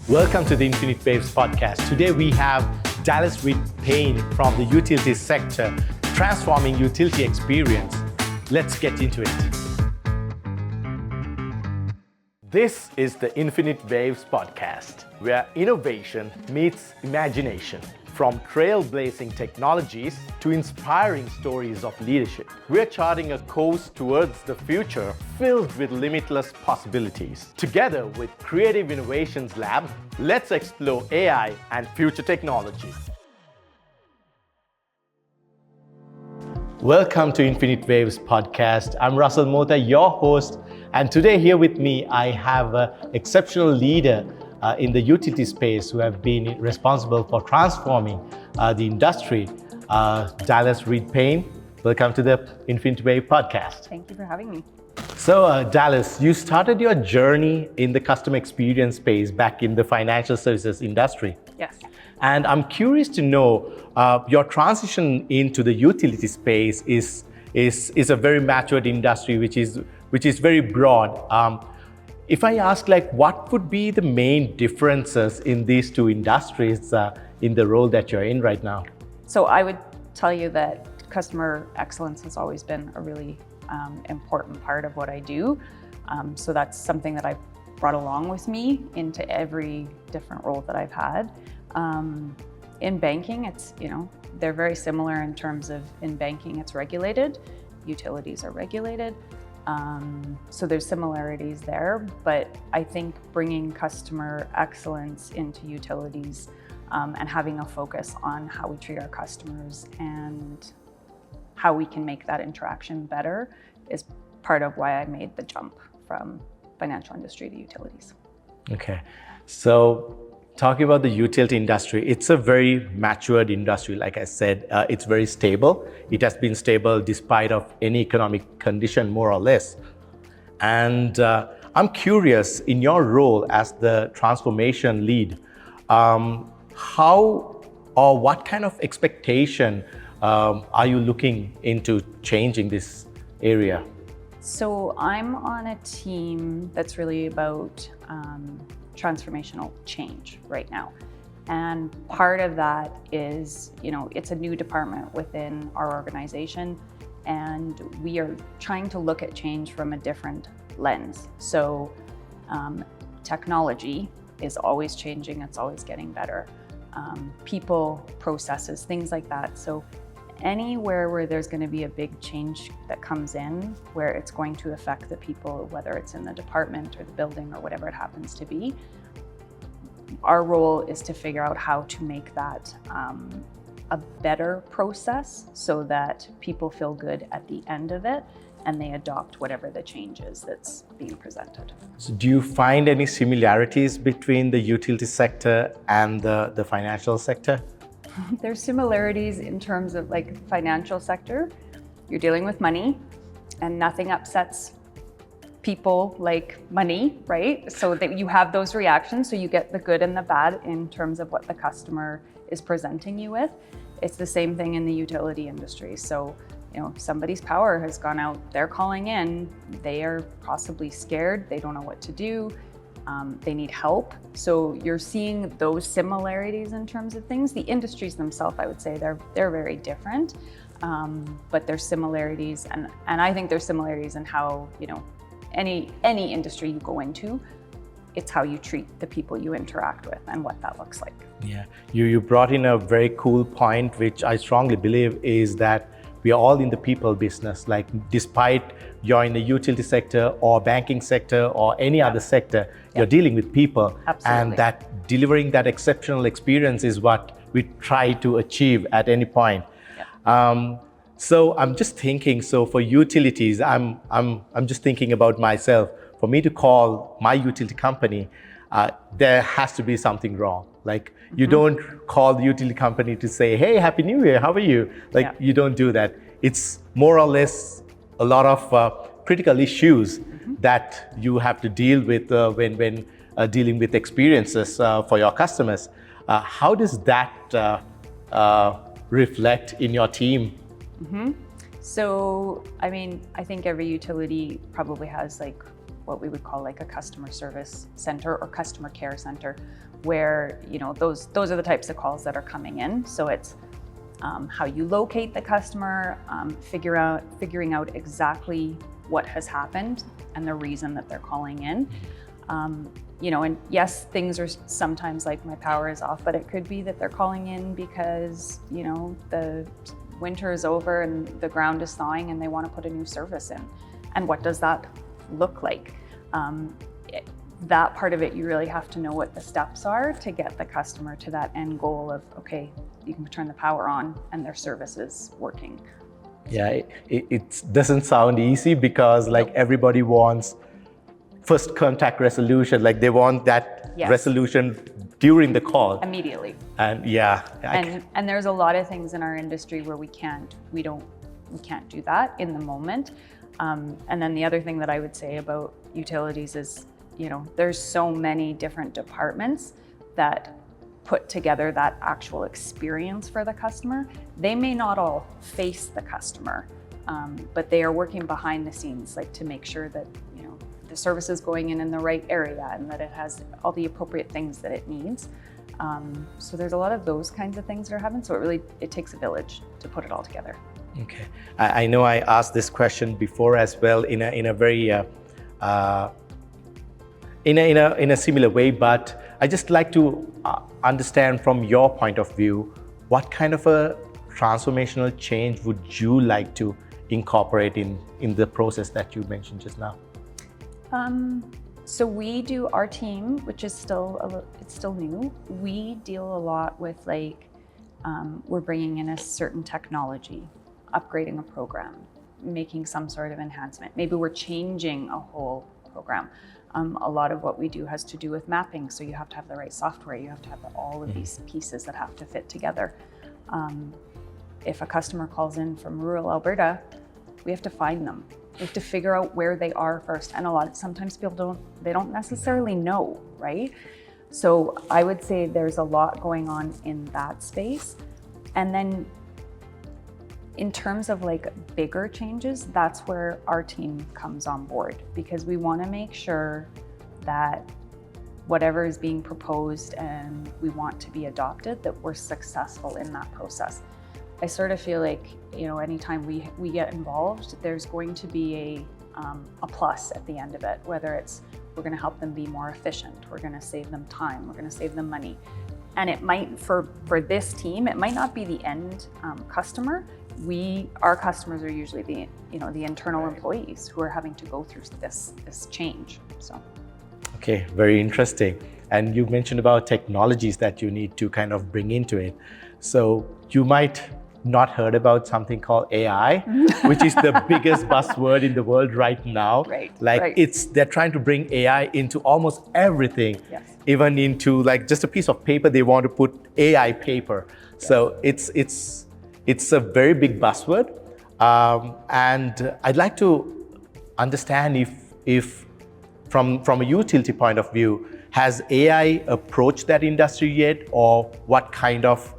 Welcome to the Infinite Waves podcast. Today we have Dalyce Reid-Payne from the utility sector, transforming utility experience. Let's get into it. This is the Infinite Waves podcast, where innovation meets imagination. From trailblazing technologies to inspiring stories of leadership, we're charting a course towards the future filled with limitless possibilities. Together with Creative Innovations Lab, let's explore AI and future technology. Welcome to Infinite Waves podcast. I'm Russell Mota, your host, and today here with me, I have an exceptional leader in the utility space who have been responsible for transforming the industry, Dalyce Reid-Payne. Welcome to the Infinite Wave podcast. Thank you for having me. So Dalyce, you started your journey in the customer experience space back in the financial services industry. Yes. And I'm curious to know, your transition into the utility space is a very matured industry, which is very broad. If I ask, what would be the main differences in these two industries in the role that you're in right now? So I would tell you that customer excellence has always been a really important part of what I do. So that's something that I've brought along with me into every different role that I've had. In banking, it's, they're very similar in terms of in banking, it's regulated. Utilities are regulated. So there's similarities there, but I think bringing customer excellence into utilities and having a focus on how we treat our customers and how we can make that interaction better is part of why I made the jump from financial industry to utilities. Okay, so talking about the utility industry, it's a very matured industry. Like I said, it's very stable. It has been stable despite of any economic condition, more or less. And I'm curious, in your role as the transformation lead, how or what kind of expectation are you looking into changing this area? So I'm on a team that's really about transformational change right now. And part of that is, it's a new department within our organization, and we are trying to look at change from a different lens. So technology is always changing, it's always getting better. People, processes, things like that. So anywhere where there's going to be a big change that comes in, where it's going to affect the people, whether it's in the department or the building or whatever it happens to be, our role is to figure out how to make that a better process so that people feel good at the end of it and they adopt whatever the change is that's being presented. So do you find any similarities between the utility sector and the financial sector? There's similarities in terms of financial sector. You're dealing with money and nothing upsets people like money, right? So that you have those reactions. So you get the good and the bad in terms of what the customer is presenting you with. It's the same thing in the utility industry. So, somebody's power has gone out, they're calling in, they are possibly scared, they don't know what to do. They need help. So you're seeing those similarities in terms of things. The industries themselves, I would say they're very different, but there's similarities. And I think there's similarities in how, any industry you go into, it's how you treat the people you interact with and what that looks like. Yeah, you brought in a very cool point, which I strongly believe is that we are all in the people business. Despite you're in the utility sector or banking sector or any other sector, you're dealing with people. Absolutely. And that delivering that exceptional experience is what we try to achieve at any point. Yeah. So I'm just thinking, for utilities, I'm just thinking about myself. For me to call my utility company, there has to be something wrong. You don't call the utility company to say, hey, Happy New Year, how are you? You don't do that. It's more or less a lot of critical issues that you have to deal with when dealing with experiences for your customers. How does that reflect in your team? So, I think every utility probably has what we would call like a customer service center or customer care center, where those are the types of calls that are coming in. So it's how you locate the customer, figuring out exactly what has happened and the reason that they're calling in. And yes, things are sometimes like my power is off, but it could be that they're calling in because, the winter is over and the ground is thawing and they want to put a new service in. And what does that look like? That part of it, you really have to know what the steps are to get the customer to that end goal of, okay, you can turn the power on and their service is working. Yeah, it doesn't sound easy because like everybody wants first contact resolution, like they want that resolution during the call. Immediately. And yeah. And there's a lot of things in our industry where we can't do that in the moment. And then the other thing that I would say about utilities is, there's so many different departments that put together that actual experience for the customer. They may not all face the customer, but they are working behind the scenes, like to make sure that the service is going in the right area and that it has all the appropriate things that it needs. So there's a lot of those kinds of things that are happening. So it takes a village to put it all together. Okay, I know I asked this question before as well in a very in a similar way, but I just like to understand from your point of view, what kind of a transformational change would you like to incorporate in the process that you mentioned just now? So we do our team, which is it's still new. We deal a lot with we're bringing in a certain technology, upgrading a program, making some sort of enhancement. Maybe we're changing a whole program. A lot of what we do has to do with mapping. So you have to have the right software. You have to have all of these pieces that have to fit together. If a customer calls in from rural Alberta, we have to find them. We have to figure out where they are first. And sometimes people don't necessarily know, right? So I would say there's a lot going on in that space. And then in terms of bigger changes, that's where our team comes on board, because we want to make sure that whatever is being proposed and we want to be adopted, that we're successful in that process. I sort of feel like, anytime we get involved, there's going to be a plus at the end of it, whether it's we're going to help them be more efficient, we're going to save them time, we're going to save them money. And it might, for this team, it might not be the end customer. Our customers are usually the internal employees who are having to go through this change. So. Okay, very interesting. And you mentioned about technologies that you need to kind of bring into it. So you might not heard about something called AI, which is the biggest buzzword in the world right now. Right. They're trying to bring AI into almost everything. Yes. Even into just a piece of paper, they want to put AI paper. Yes. So it's a very big buzzword. And I'd like to understand if from a utility point of view, has AI approached that industry yet, or what kind of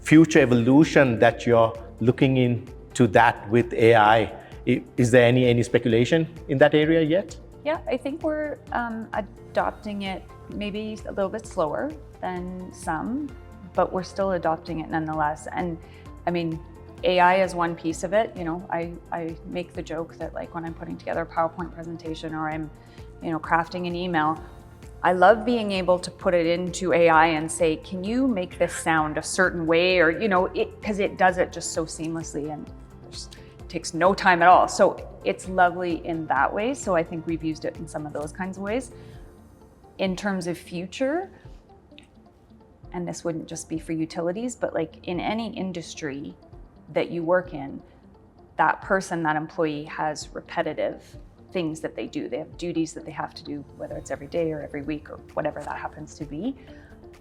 future evolution that you're looking into that with AI? Is there any speculation in that area yet? Yeah, I think we're adopting it maybe a little bit slower than some, but we're still adopting it nonetheless. And I mean, AI is one piece of it. I make the joke that when I'm putting together a PowerPoint presentation or I'm, crafting an email, I love being able to put it into AI and say, can you make this sound a certain way? Or, because it does it just so seamlessly and it takes no time at all. So it's lovely in that way. So I think we've used it in some of those kinds of ways. In terms of future, and this wouldn't just be for utilities, but in any industry that you work in, that employee has repetitive things that they do. They have duties that they have to do, whether it's every day or every week or whatever that happens to be.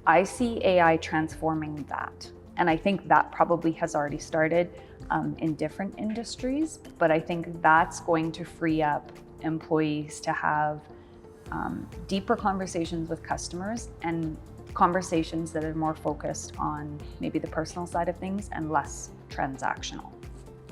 I see AI transforming that. And I think that probably has already started in different industries, but I think that's going to free up employees to have deeper conversations with customers and conversations that are more focused on maybe the personal side of things and less transactional.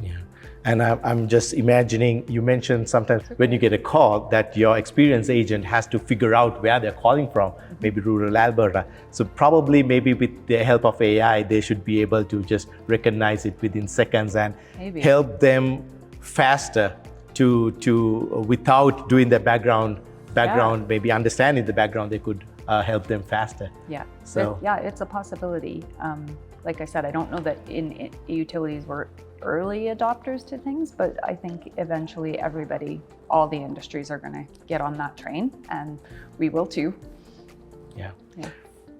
Yeah. And I'm just imagining, you mentioned sometimes when you get a call that your experienced agent has to figure out where they're calling from, maybe rural Alberta. So probably maybe with the help of AI, they should be able to just recognize it within seconds and Maybe. help them faster to without doing the background, maybe understanding the background, they could help them faster. Yeah. So it's a possibility. Like I said, I don't know that in utilities we're early adopters to things, but I think eventually everybody, all the industries are going to get on that train, and we will too. Yeah. Yeah.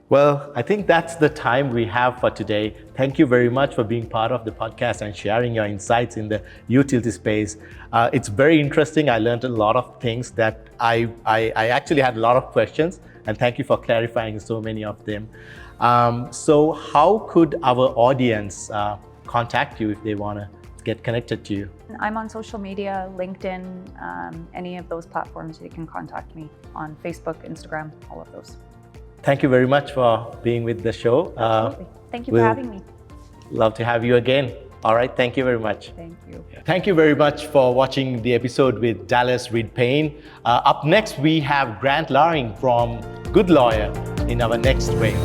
Well, I think that's the time we have for today. Thank you very much for being part of the podcast and sharing your insights in the utility space. It's very interesting. I learned a lot of things that I actually had a lot of questions, and thank you for clarifying so many of them. So how could our audience contact you if they want to get connected to you? I'm on social media, LinkedIn, any of those platforms. You can contact me on Facebook, Instagram, all of those. Thank you very much for being with the show. Absolutely. Thank you for having me. Love to have you again. All right, thank you very much. Thank you. Thank you very much for watching the episode with Dalyce Reid-Payne. Up next, we have Grant Laring from Good Lawyer in our next wave.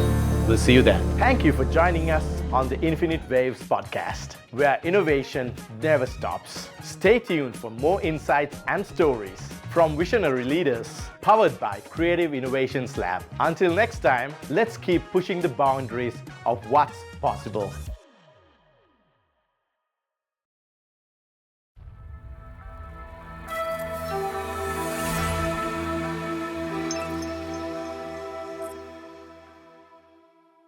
We'll see you then. Thank you for joining us on the Infinite Waves podcast, where innovation never stops. Stay tuned for more insights and stories from visionary leaders, powered by Creative Innovations Lab. Until next time, let's keep pushing the boundaries of what's possible.